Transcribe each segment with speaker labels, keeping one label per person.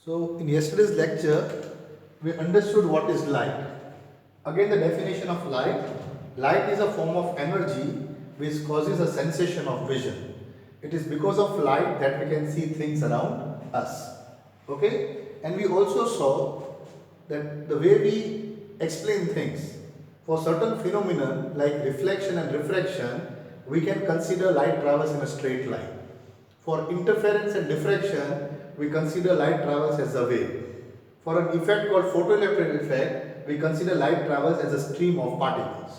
Speaker 1: So in yesterday's lecture, we understood what is light. Again, the definition of light. Light is a form of energy which causes a sensation of vision. It is because of light that we can see things around us. Okay? And we also saw that the way we explain things, for certain phenomena like reflection and refraction, we can consider light travels in a straight line. For interference and diffraction, we consider light travels as a wave. For an effect called photoelectric effect, we consider light travels as a stream of particles.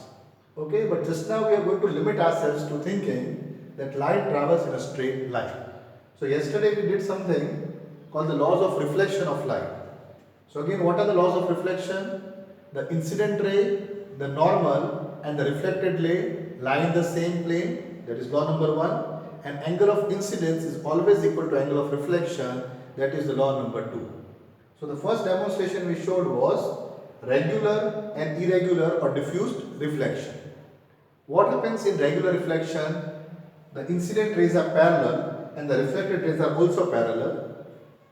Speaker 1: Okay, but just now we are going to limit ourselves to thinking that light travels in a straight line. So yesterday we did something called the laws of reflection of light. So again, what are the laws of reflection? The incident ray, the normal and the reflected ray lie in the same plane, that is law number 1. And angle of incidence is always equal to angle of reflection, that is the law number 2. So the first demonstration we showed was regular and irregular or diffused reflection. What happens in regular reflection? The incident rays are parallel and the reflected rays are also parallel.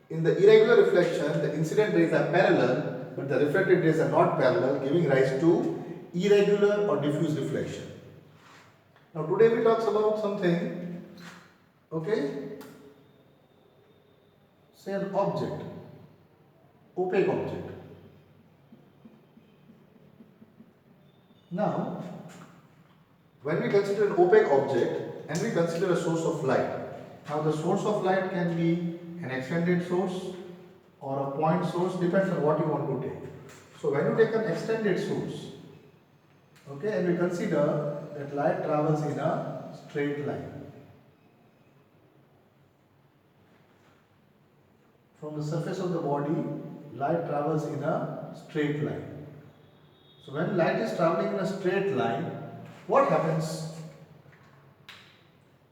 Speaker 1: In the irregular reflection, the incident rays are parallel but the reflected rays are not parallel, giving rise to irregular or diffuse reflection. Now today we talk about something, okay, say an object, opaque object. Now, when we consider an opaque object and we consider a source of light, now the source of light can be an extended source or a point source, depends on what you want to take. So when you take an extended source, okay, and we consider that light travels in a straight line. From the surface of the body, light travels in a straight line. So when light is traveling in a straight line, what happens?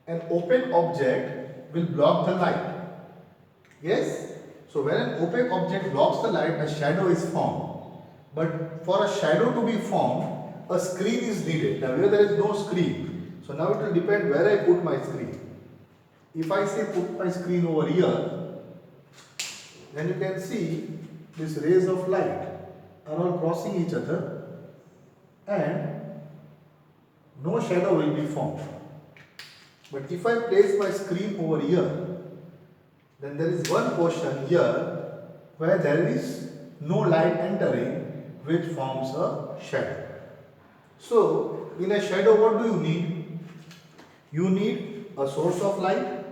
Speaker 1: An opaque object will block the light. Yes? So when an opaque object blocks the light, a shadow is formed. But for a shadow to be formed, a screen is needed. Now here there is no screen. So now it will depend where I put my screen. If I say put my screen over here, then you can see these rays of light are all crossing each other and no shadow will be formed. But if I place my screen over here, then there is one portion here where there is no light entering, which forms a shadow. So in a shadow, what do you need? You need a source of light,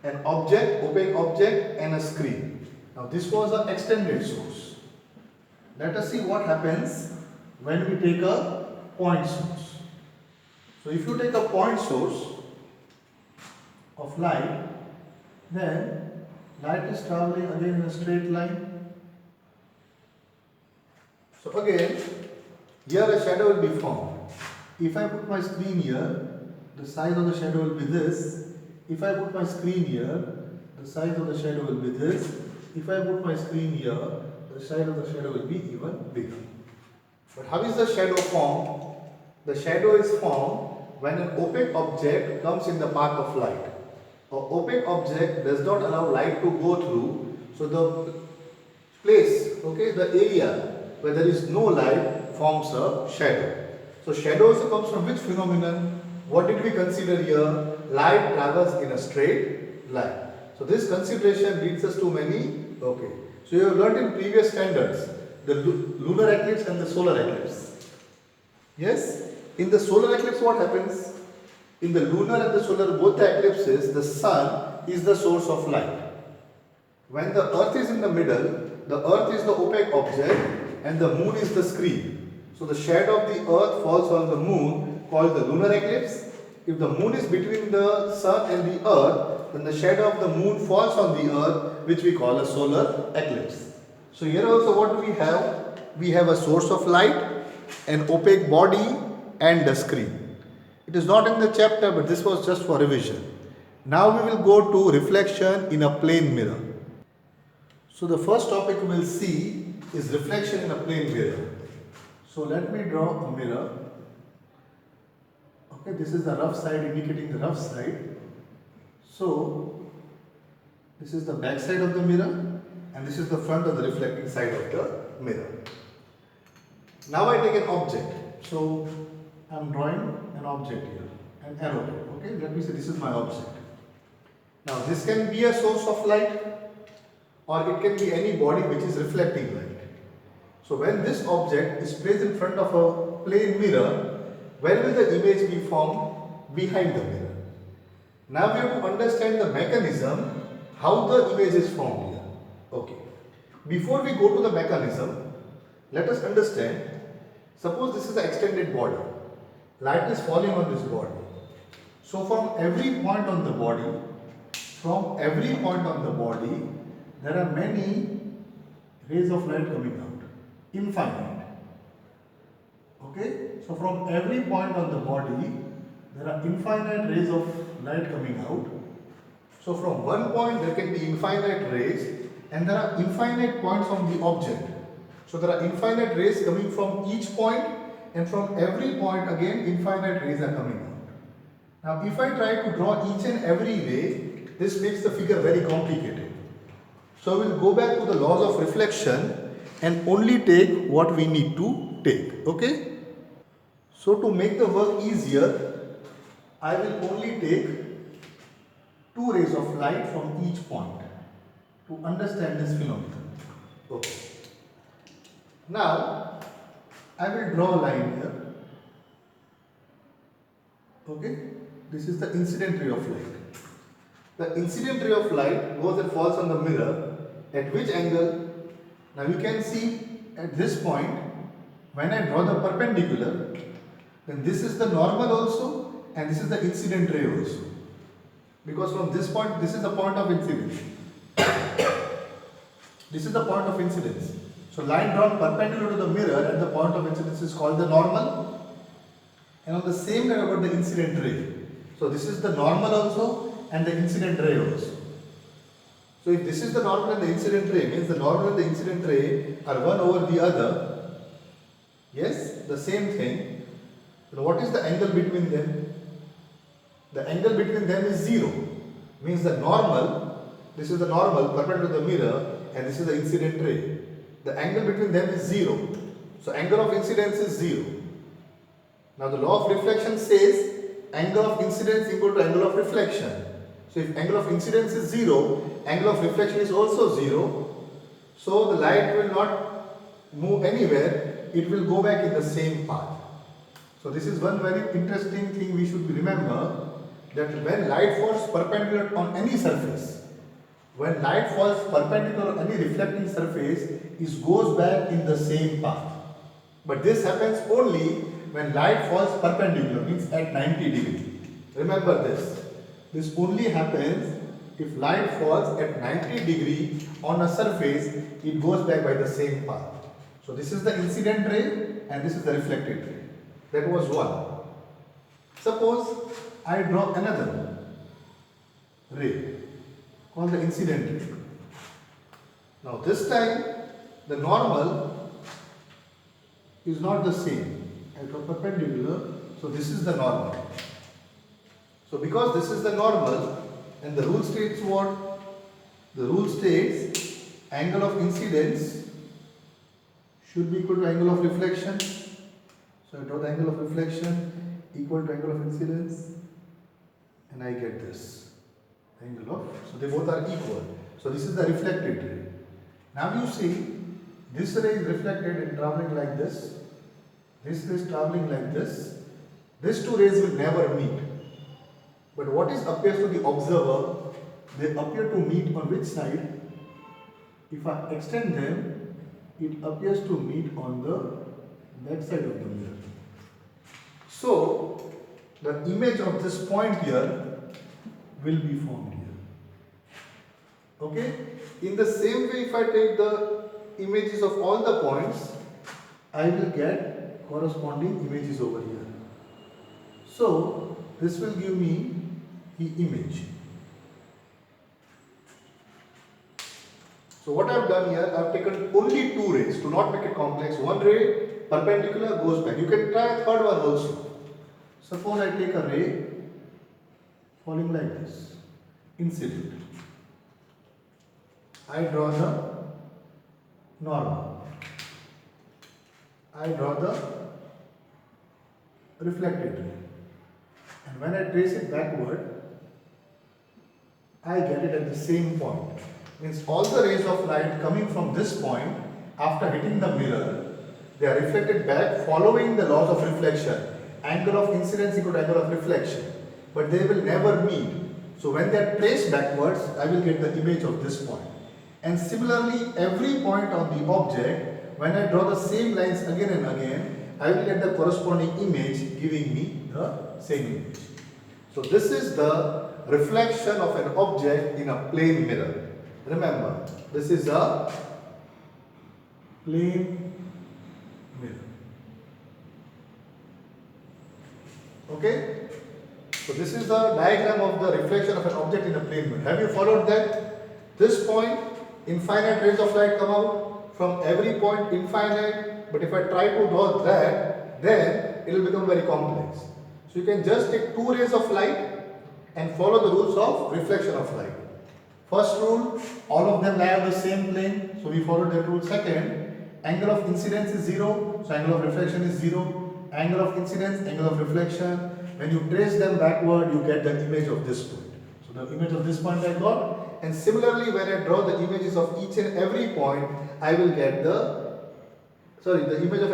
Speaker 1: an object, opaque object and a screen. Now this was an extended source. Let us see what happens when we take a point source. So if you take a point source of light, then light is traveling again in a straight line. So again, here a shadow will be formed. If I put my screen here, the size of the shadow will be this. If I put my screen here, the size of the shadow will be this. If I put my screen here, the size of the shadow will be even bigger. But how is the shadow formed? The shadow is formed when an opaque object comes in the path of light. An opaque object does not allow light to go through, so the place, okay, the area where there is no light forms a shadow. So shadow also comes from which phenomenon? What did we consider here? Light travels in a straight line. So this consideration leads us to many, okay. So you have learnt in previous standards the lunar eclipse and the solar eclipse. Yes? In the solar eclipse what happens? In the lunar and the solar, both the eclipses, the sun is the source of light. When the earth is in the middle, the earth is the opaque object and the moon is the screen. So the shadow of the earth falls on the moon, called the lunar eclipse. If the moon is between the sun and the earth, then the shadow of the moon falls on the earth, which we call a solar eclipse. So here also what do we have? We have a source of light, an opaque body and a screen. It is not in the chapter, but this was just for revision. Now we will go to reflection in a plane mirror. So the first topic we will see is reflection in a plane mirror. So let me draw a mirror. Okay, this is the rough side indicating the rough side. So This is the back side of the mirror and this is the front of the reflecting side of the mirror. Now I take an object. So I am drawing an object here, an arrow. Okay, let me say this is my object. Now this can be a source of light or it can be any body which is reflecting light. So when this object is placed in front of a plane mirror, where will the image be formed? Behind the mirror. Now we have to understand the mechanism how the image is formed here. Okay. Before we go to the mechanism, let us understand. Suppose this is the extended body. Light is falling on this body. So from every point on the body, there are many rays of light coming out. Infinite. Okay? So from every point on the body, there are infinite rays of light coming out. So from one point there can be infinite rays and there are infinite points on the object. So there are infinite rays coming from each point and from every point again infinite rays are coming out. Now if I try to draw each and every ray, this makes the figure very complicated. So we will go back to the laws of reflection and only take what we need to take. Okay? So to make the work easier, I will only take two rays of light from each point to understand this phenomenon. Okay. Now, I will draw a line here. Okay. This is the incident ray of light. The incident ray of light goes and falls on the mirror. At which angle? Now you can see at this point, when I draw the perpendicular, then this is the normal also and this is the incident ray also. Because from this point, this is the point of incidence. This is the point of incidence. So line drawn perpendicular to the mirror at the point of incidence is called the normal. And on the same line about the incident ray. So this is the normal also and the incident ray also. So if this is the normal and the incident ray, means the normal and the incident ray are one over the other. Yes, the same thing. So what is the angle between them? The angle between them is 0. Means the normal, this is the normal perpendicular to the mirror and this is the incident ray. The angle between them is 0. So angle of incidence is 0. Now the law of reflection says angle of incidence equal to angle of reflection. So if angle of incidence is 0, angle of reflection is also 0. So the light will not move anywhere, it will go back in the same path. So this is one very interesting thing we should remember, that when light falls perpendicular on any surface, when light falls perpendicular on any reflecting surface, it goes back in the same path. But this happens only when light falls perpendicular, means at 90 degrees. Remember this. This only happens if light falls at 90 degrees on a surface, it goes back by the same path. So this is the incident ray and this is the reflected ray. That was one. Suppose I draw another ray called the incident ray. Now this time the normal is not the same. I draw perpendicular, so this is the normal. So because this is the normal and the rule states what? The rule states angle of incidence should be equal to angle of reflection. So I draw the angle of reflection equal to angle of incidence and I get this angle of, so they both are equal. So this is the reflected ray. Now you see this ray is reflected and travelling like this. This ray is travelling like this. These two rays will never meet. But what is appears to the observer, they appear to meet on which side? If I extend them, it appears to meet on the back side of the mirror. So, the image of this point here will be formed here. Okay? In the same way, if I take the images of all the points, I will get corresponding images over here. So, this will give me the image. So what I have done here, I have taken only two rays to not make it complex. One ray perpendicular goes back. You can try a third one also. Suppose I take a ray falling like this, incident. I draw the normal. I draw the reflected ray. And when I trace it backward, I get it at the same point. Means all the rays of light coming from this point after hitting the mirror, they are reflected back following the laws of reflection. Angle of incidence equal to angle of reflection. But they will never meet. So when they are traced backwards, I will get the image of this point. And similarly, every point on the object, when I draw the same lines again and again, I will get the corresponding image giving me the same image. So this is the reflection of an object in a plane mirror. Remember, this is a plane mirror. Okay? So this is the diagram of the reflection of an object in a plane mirror. Have you followed that? This point, infinite rays of light come out from every point, infinite. But if I try to draw that, then it will become very complex. So you can just take two rays of light and follow the rules of reflection of light. First rule, all of them lie on the same plane. So we follow that rule. Second, angle of incidence is 0. So angle of reflection is 0. Angle of incidence, angle of reflection. When you trace them backward, you get the image of this point. So the image of this point I got. And similarly, when I draw the images of each and every point, I will get the image of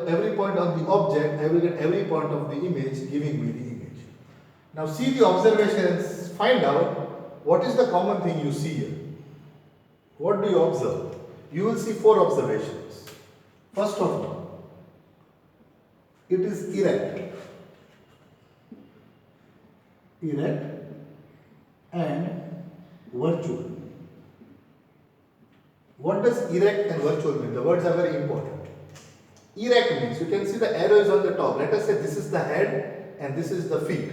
Speaker 1: every point on the object. I will get every point of the image giving me the image. Now see the observations. Find out what is the common thing you see here. What do you observe? You will see 4 observations. First of all, it is erect. Erect and virtual. What does erect and virtual mean? The words are very important. Erect means you can see the arrows on the top. Let us say this is the head and this is the feet.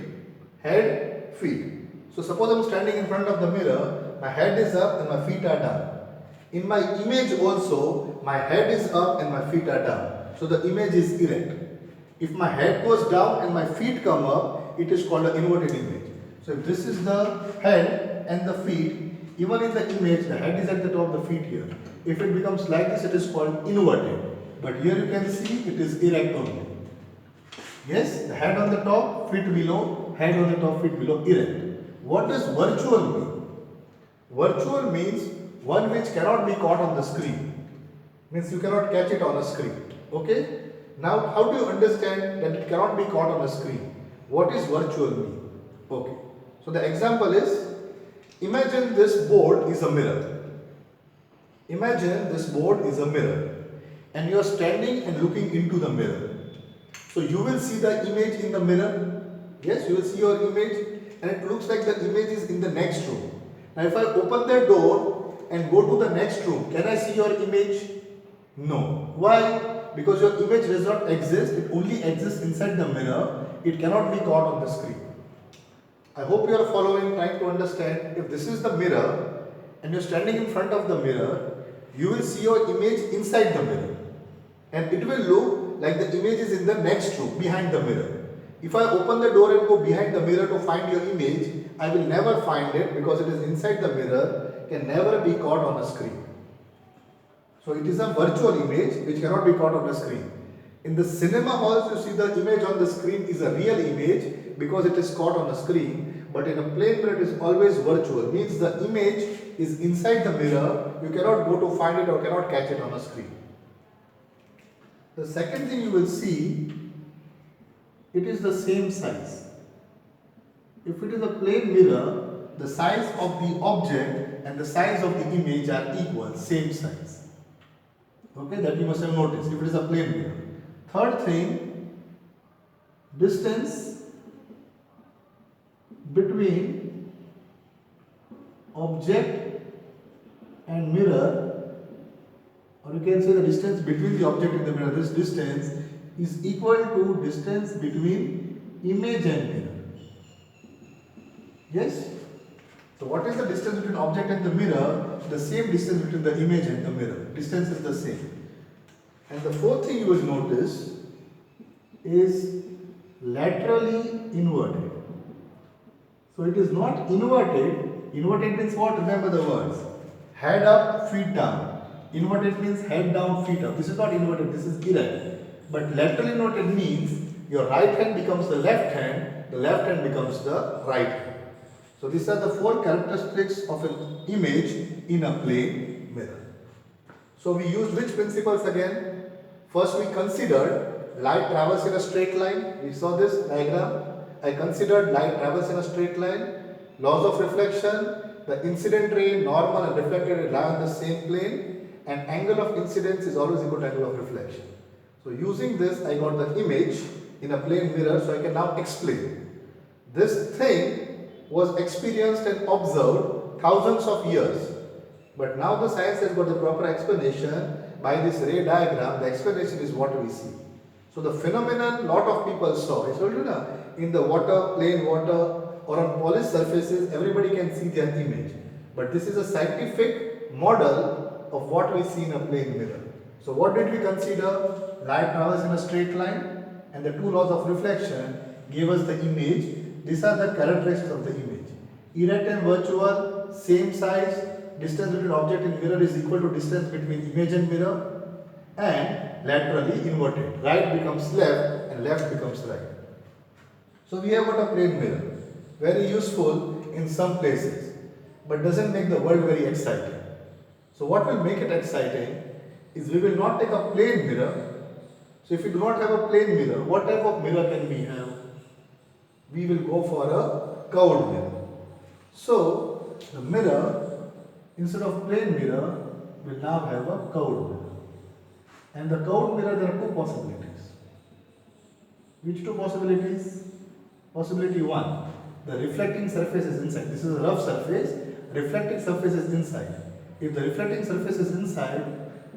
Speaker 1: Head, feet. So suppose I am standing in front of the mirror, my head is up and my feet are down. In my image also, my head is up and my feet are down. So the image is erect. If my head goes down and my feet come up, it is called an inverted image. So if this is the head and the feet, even in the image, the head is at the top, the feet here. If it becomes like this, it is called inverted. But here you can see it is erect only. Yes, the head on the top, feet below, head on the top, feet below, erect. What does virtual mean? Virtual means one which cannot be caught on the screen. Means you cannot catch it on a screen. Okay? Now, how do you understand that it cannot be caught on a screen? What is virtual mean? Okay. So the example is, imagine this board is a mirror. Imagine this board is a mirror. And you are standing and looking into the mirror. So you will see the image in the mirror. Yes, you will see your image. And it looks like the image is in the next room. Now if I open the door and go to the next room, can I see your image? No. Why? Because your image does not exist. It only exists inside the mirror. It cannot be caught on the screen. I hope you are following, trying to understand. If this is the mirror and you are standing in front of the mirror, you will see your image inside the mirror. And it will look like the image is in the next room, behind the mirror. If I open the door and go behind the mirror to find your image, I will never find it because it is inside the mirror, can never be caught on a screen. So it is a virtual image which cannot be caught on a screen. In the cinema halls, you see the image on the screen is a real image because it is caught on a screen. But in a plane mirror, it is always virtual. Means the image is inside the mirror. You cannot go to find it or cannot catch it on a screen. The second thing you will see, it is the same size. If it is a plane mirror, the size of the object and the size of the image are equal, same size. Okay, that you must have noticed if it is a plane mirror. Third thing, distance between object and mirror, or you can say the distance between the object and the mirror, this distance is equal to distance between image and mirror. Yes? So what is the distance between object and the mirror? The same distance between the image and the mirror. Distance is the same. And the fourth thing you will notice is laterally inverted. So it is not inverted. Inverted means what? Remember the words. head up, feet down. Inverted means head down, feet up. This is not inverted, this is erect. But lateral inverted means your right hand becomes the left hand becomes the right hand. So these are the four characteristics of an image in a plane mirror. So we used which principles again? First we considered light travels in a straight line. We saw this diagram. I considered light travels in a straight line. Laws of reflection, the incident ray, normal and reflected ray lie on the same plane, and angle of incidence is always equal to angle of reflection. So using this I got the image in a plane mirror, so I can now explain. This thing was experienced and observed thousands of years. But now the science has got the proper explanation by this ray diagram. The explanation is what we see. So the phenomenon lot of people saw. I told you now, in the water, plain water or on polished surfaces, everybody can see their image. But this is a scientific model of what we see in a plane mirror. So what did we consider? Light travels in a straight line, and the two laws of reflection gave us the image. These are the characteristics of the image. Erect and virtual, same size. Distance between object and mirror is equal to distance between image and mirror, and laterally inverted. Right becomes left and left becomes right. So we have got a plane mirror. Very useful in some places, but doesn't make the world very exciting. So what will make it exciting is we will not take a plane mirror. So if we do not have a plane mirror, what type of mirror can we have? We will go for a curved mirror. So the mirror, instead of plain mirror, will now have a curved mirror. And the curved mirror, there are two possibilities. Which two possibilities? Possibility 1, the reflecting surface is inside. This is a rough surface, reflecting surface is inside. If the reflecting surface is inside,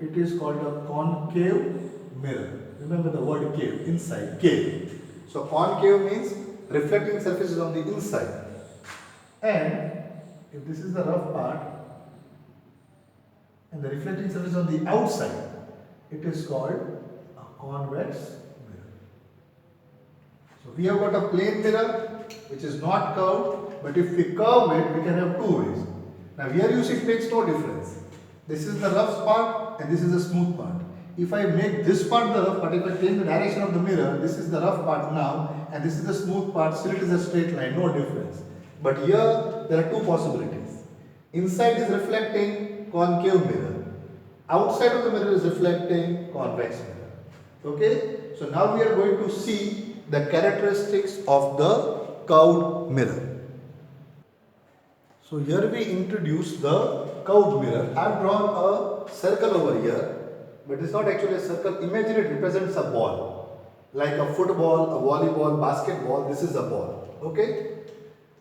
Speaker 1: it is called a concave mirror. Remember the word cave, inside, cave. So concave means reflecting surface is on the inside. And if this is the rough part and the reflecting surface is on the outside, it is called a convex mirror. So we have got a plane mirror which is not curved, but if we curve it, we can have two ways. Now here you see it makes no difference. This is the rough part and this is the smooth part. If I make this part the rough part, if I change the direction of the mirror, this is the rough part now and this is the smooth part, still it is a straight line, no difference. But here there are two possibilities. Inside is reflecting concave mirror. Outside of the mirror is reflecting convex mirror. Okay? So now we are going to see the characteristics of the curved mirror. So here we introduce the curved mirror. I have drawn a circle over here, but it's not actually a circle. Imagine it represents a ball, like a football, a volleyball, basketball. This is a ball. Okay?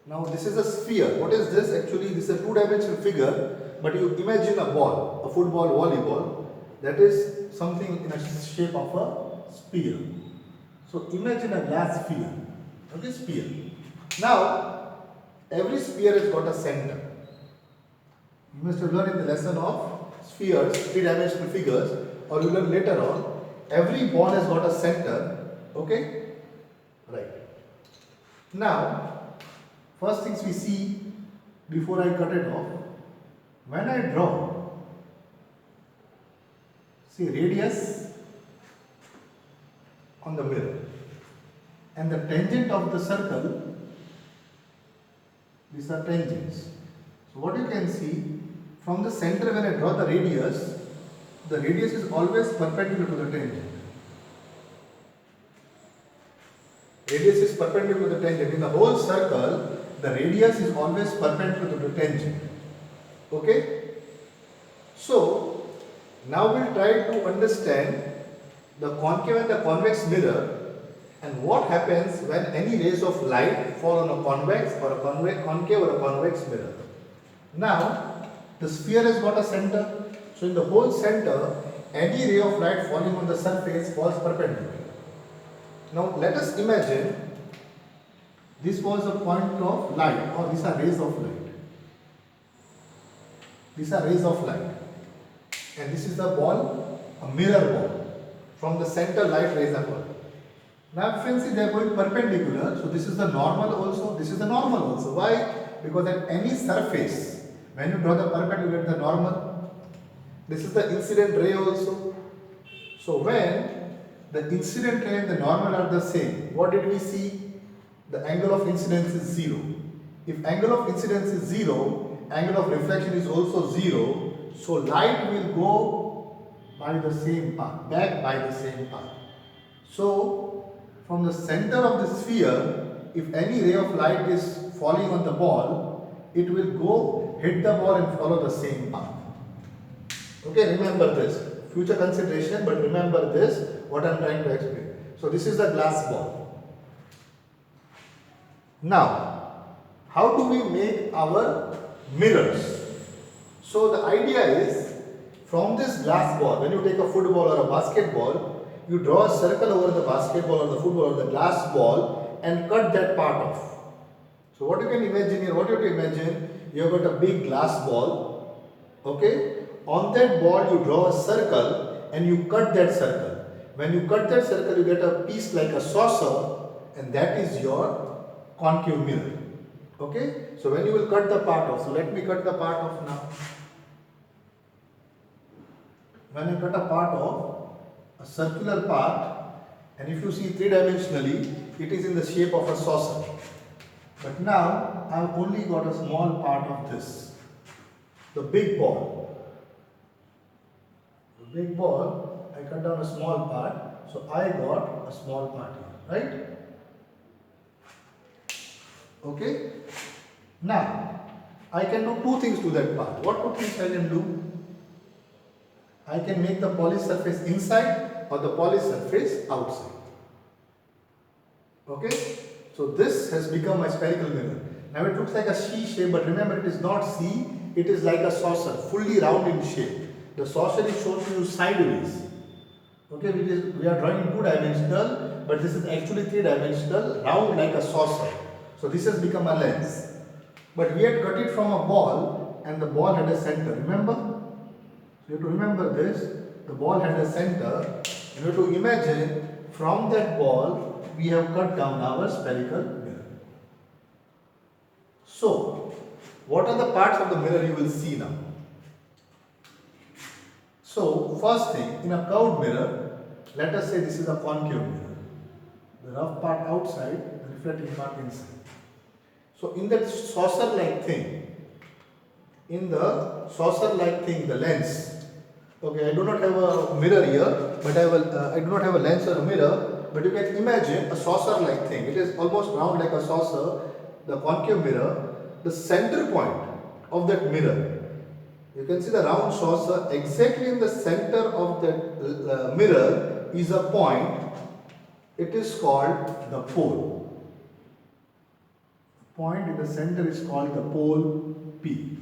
Speaker 1: Now this is a sphere. What is this? Actually, this is a two-dimensional figure, but you imagine a ball, a football, volleyball. That is something in a shape of a sphere. So imagine a glass sphere. Okay, sphere. Now, every sphere has got a center. You must have learned in the lesson of spheres, three-dimensional figures, or you learn later on. Every ball has got a center. Okay? Right. Now, first things we see before I cut it off. When I draw, see radius on the mirror and the tangent of the circle, these are tangents. So what you can see, from the center when I draw the radius is always perpendicular to the tangent. Radius is perpendicular to the tangent. In the whole circle, the radius is always perpendicular to the tangent. Okay? So, now we'll try to understand the concave and the convex mirror and what happens when any rays of light fall on a convex or a concave or a convex mirror. Now, the sphere has got a center. So, in the whole center, any ray of light falling on the surface falls perpendicular. Now, let us imagine this was a point of light, or these are rays of light. These are rays of light. And this is the ball, a mirror ball. From the center, light rays are falling. Now, if you see, they are going perpendicular. So, this is the normal also. This is the normal also. Why? Because at any surface, When you draw the perpendicular, you get the normal. This is the incident ray also. So when the incident ray and the normal are the same, what did we see? The angle of incidence is 0. If angle of incidence is 0, angle of reflection is also 0. So light will go by the same path, back by the same path. So from the center of the sphere, if any ray of light is falling on the ball, it will go hit the ball and follow the same path. Okay, remember this. Future consideration, but remember this, what I am trying to explain. So this is the glass ball. Now, how do we make our mirrors? So the idea is, from this glass ball, when you take a football or a basketball, you draw a circle over the basketball or the football or the glass ball and cut that part off. So what you can imagine here, what you have to imagine, you have got a big glass ball, okay? On that ball you draw a circle and you cut that circle. When you cut that circle, you get a piece like a saucer, and that is your concave mirror. Okay? So when you will cut the part off, so let me cut the part off now. When I cut a part off, a circular part, and if you see three-dimensionally, it is in the shape of a saucer. But now I have only got a small part of this, the big ball. The big ball, I cut down a small part, so I got a small part here, right? Okay? Now, I can do two things to that part. What two things I can do? I can make the polished surface inside or the polished surface outside. Okay? So this has become my spherical mirror. Now it looks like a C shape, but remember it is not C, it is like a saucer, fully round in shape. The saucer is shown to you sideways. Okay, we are drawing two-dimensional, but this is actually three-dimensional, round like a saucer. So this has become a lens. But we had cut it from a ball, and the ball had a center, remember? So you have to remember this, the ball had a center, and you have to imagine from that ball, we have cut down our spherical mirror. So, what are the parts of the mirror you will see now? So, first thing, in a curved mirror, let us say this is a concave mirror. The rough part outside, the reflecting part inside. So, in that saucer-like thing, the lens. Okay, I do not have a mirror here, but I do not have a lens or a mirror. But you can imagine a saucer-like thing. It is almost round like a saucer, the concave mirror. The center point of that mirror, you can see the round saucer, exactly in the center of that mirror is a point. It is called the pole. The point in the center is called the pole P.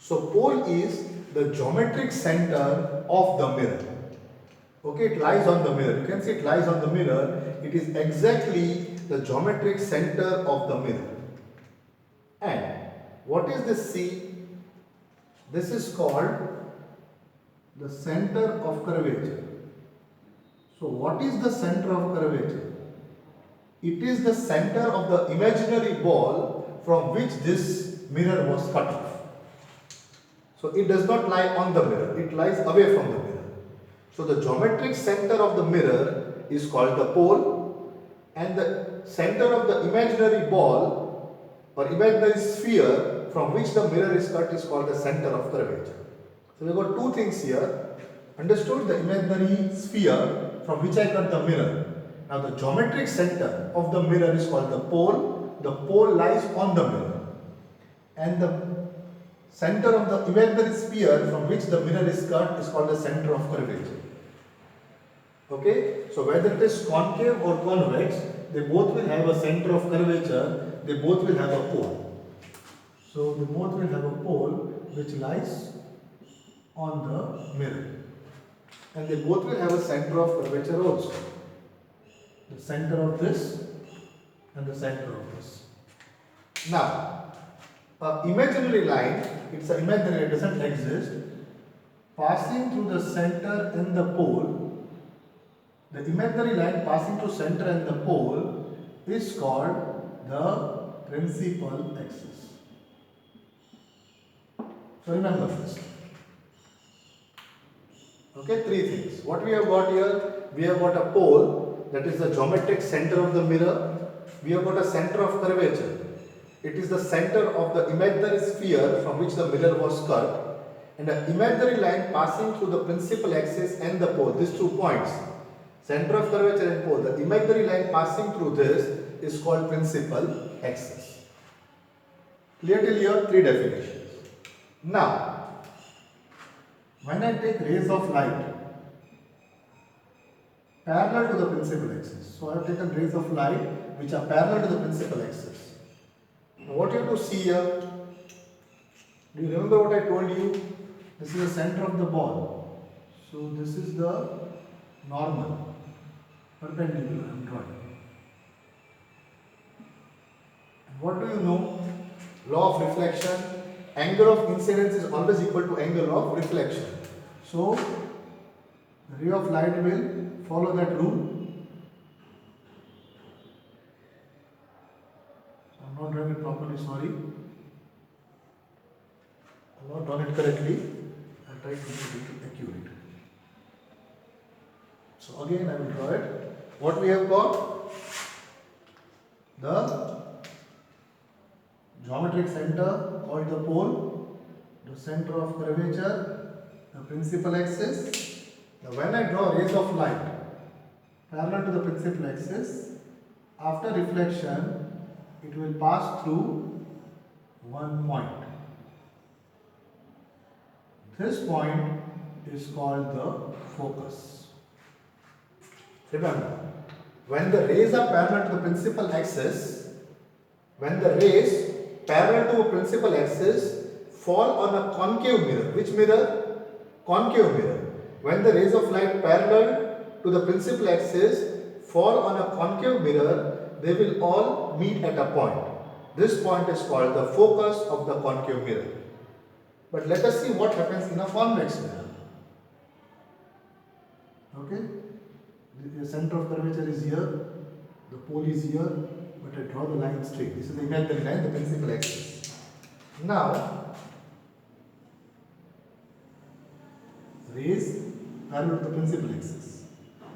Speaker 1: So pole is the geometric center of the mirror. Okay, it lies on the mirror. You can see it lies on the mirror. It is exactly the geometric center of the mirror. And what is this C? This is called the center of curvature. So what is the center of curvature? It is the center of the imaginary ball from which this mirror was cut off. So it does not lie on the mirror, it lies away from the mirror. So the geometric center of the mirror is called the pole, and the center of the imaginary ball or imaginary sphere from which the mirror is cut is called the center of curvature. So we have got two things here. Understood? The imaginary sphere from which I cut the mirror. Now the geometric center of the mirror is called the pole. The pole lies on the mirror. And the center of the imaginary sphere from which the mirror is cut is called the center of curvature. Okay? So whether it is concave or convex, they both will have a center of curvature, they both will have a pole. So they both will have a pole which lies on the mirror. And they both will have a center of curvature also. The center of this and the center of this. Now, an imaginary line, it's an imaginary, it doesn't exist, passing through the center and the pole. The imaginary line passing through center and the pole is called the principal axis. So remember first. Okay, three things. What we have got here? We have got a pole, that is the geometric center of the mirror. We have got a center of curvature. It is the center of the imaginary sphere from which the mirror was cut, and an imaginary line passing through the principal axis and the pole. These 2 points, center of curvature and pole, the imaginary line passing through this is called principal axis. Clear till here? 3 definitions. Now, when I take rays of light parallel to the principal axis, so I have taken rays of light which are parallel to the principal axis. Now what you have to see here, do you remember what I told you? This is the center of the ball. So this is the normal, perpendicular I am drawing. And what do you know? Law of reflection, angle of incidence is always equal to angle of reflection. So the ray of light will follow that rule. I am not drawing it properly, sorry. I have not done it correctly. I will try to make it accurate. So again I will draw it. What we have got? The geometric center called the pole, the center of curvature, the principal axis. Now when I draw rays of light parallel to the principal axis, after reflection it will pass through one point. This point is called the focus. Remember, when the rays are parallel to the principal axis, when the rays parallel to a principal axis fall on a concave mirror. Which mirror? Concave mirror. When the rays of light parallel to the principal axis fall on a concave mirror, they will all meet at a point. This point is called the focus of the concave mirror. But let us see what happens in a convex mirror. Okay? The center of curvature is here, the pole is here, but I draw the line straight. This is the imaginary line, the principal axis. Now, rays parallel to the principal axis.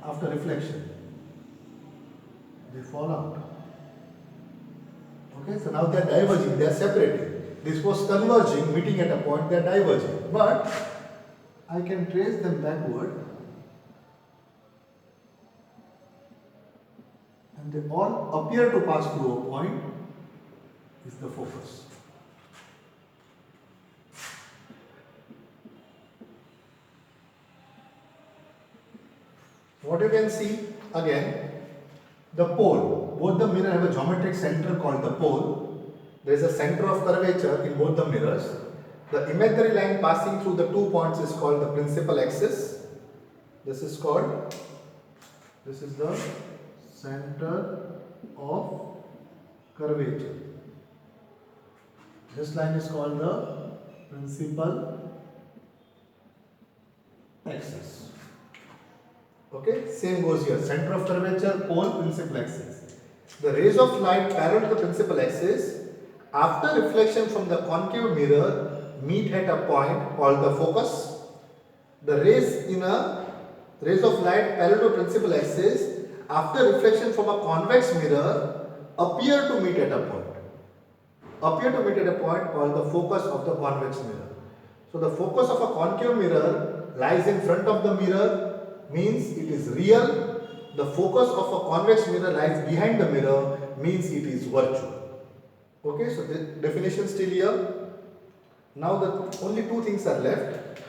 Speaker 1: After reflection, they fall out. Okay, so now they are diverging, they are separating. This was converging, meeting at a point, they are diverging. But I can trace them backward, and they all appear to pass through a point, is the focus. What you can see again, the pole, both the mirrors have a geometric center called the pole. There is a center of curvature in both the mirrors. The imaginary line passing through the 2 points is called the principal axis. This is called, this is the center of curvature. This line is called the principal axis. Okay, same goes here. Center of curvature, pole, principal axis. The rays of light parallel to the principal axis, after reflection from the concave mirror, meet at a point called the focus. The rays of light parallel to principal axis, after reflection from a convex mirror, appear to meet at a point. Appear to meet at a point called the focus of the convex mirror. So the focus of a concave mirror lies in front of the mirror, means it is real. The focus of a convex mirror lies behind the mirror, means it is virtual. Okay, so the definition still here. Now the only 2 things are left.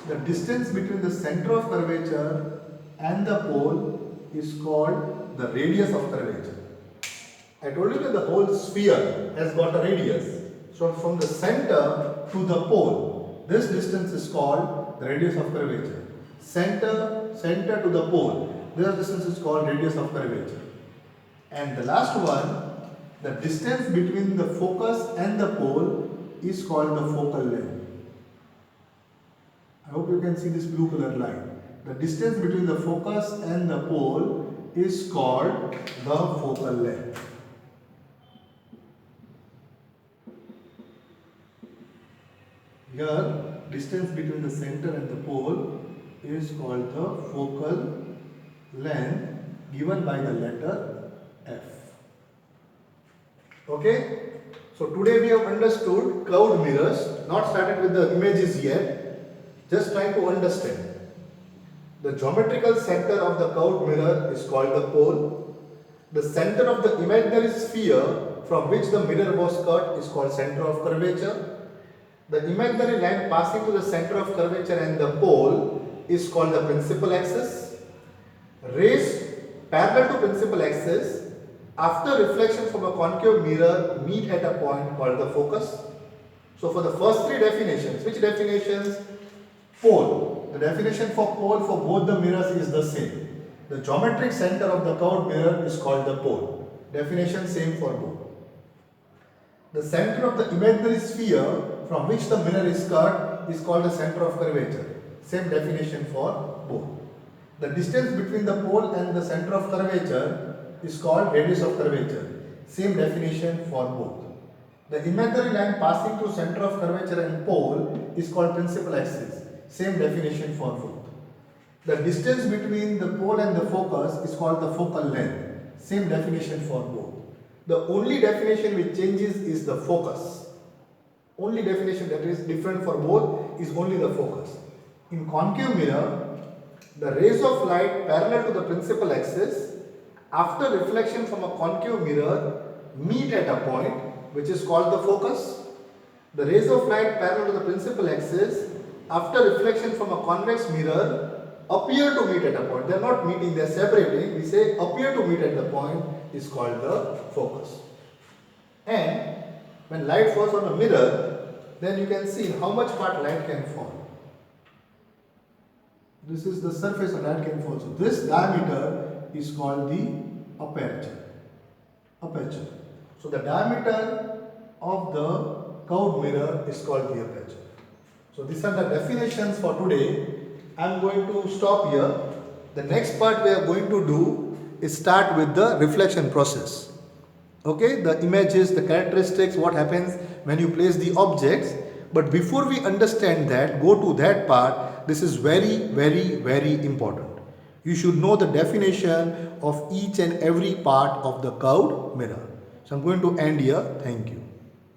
Speaker 1: The distance between the center of curvature and the pole is called the radius of curvature. I told you that the whole sphere has got a radius. So from the center to the pole, this distance is called the radius of curvature. Center to the pole, this distance is called radius of curvature. And the last one, the distance between the focus and the pole is called the focal length. I hope you can see this blue color line. The distance between the focus and the pole is called the focal length. Here, distance between the center and the pole is called the focal length given by the letter F. Okay? So today we have understood curved mirrors, not started with the images yet, just trying to understand. The geometrical center of the curved mirror is called the pole. The center of the imaginary sphere from which the mirror was cut is called center of curvature. The imaginary line passing to the center of curvature and the pole is called the principal axis. Rays parallel to principal axis after reflection from a concave mirror meet at a point called the focus. So for the first three definitions, which definitions? Pole. The definition for pole for both the mirrors is the same. The geometric center of the curved mirror is called the pole. Definition same for both. The center of the imaginary sphere from which the mirror is cut is called the center of curvature. Same definition for both. The distance between the pole and the center of curvature is called radius of curvature. Same definition for both. The imaginary line passing through center of curvature and pole is called principal axis. Same definition for both. The distance between the pole and the focus is called the focal length. Same definition for both. The only definition which changes is the focus. Only definition that is different for both is only the focus. In concave mirror, the rays of light parallel to the principal axis after reflection from a concave mirror meet at a point which is called the focus. The rays of light parallel to the principal axis after reflection from a convex mirror appear to meet at a point. They are not meeting, they are separating. We say appear to meet at the point is called the focus. And when light falls on a mirror, then you can see how much part light can fall. This is the surface of light can fall. So this diameter is called the aperture. Aperture. So the diameter of the curved mirror is called the aperture. So these are the definitions for today. I am going to stop here. The next part we are going to do is start with the reflection process. Okay, the images, the characteristics, what happens when you place the objects. But before we understand that, go to that part. This is very, very, very important. You should know the definition of each and every part of the curved mirror. So I'm going to end here. Thank you.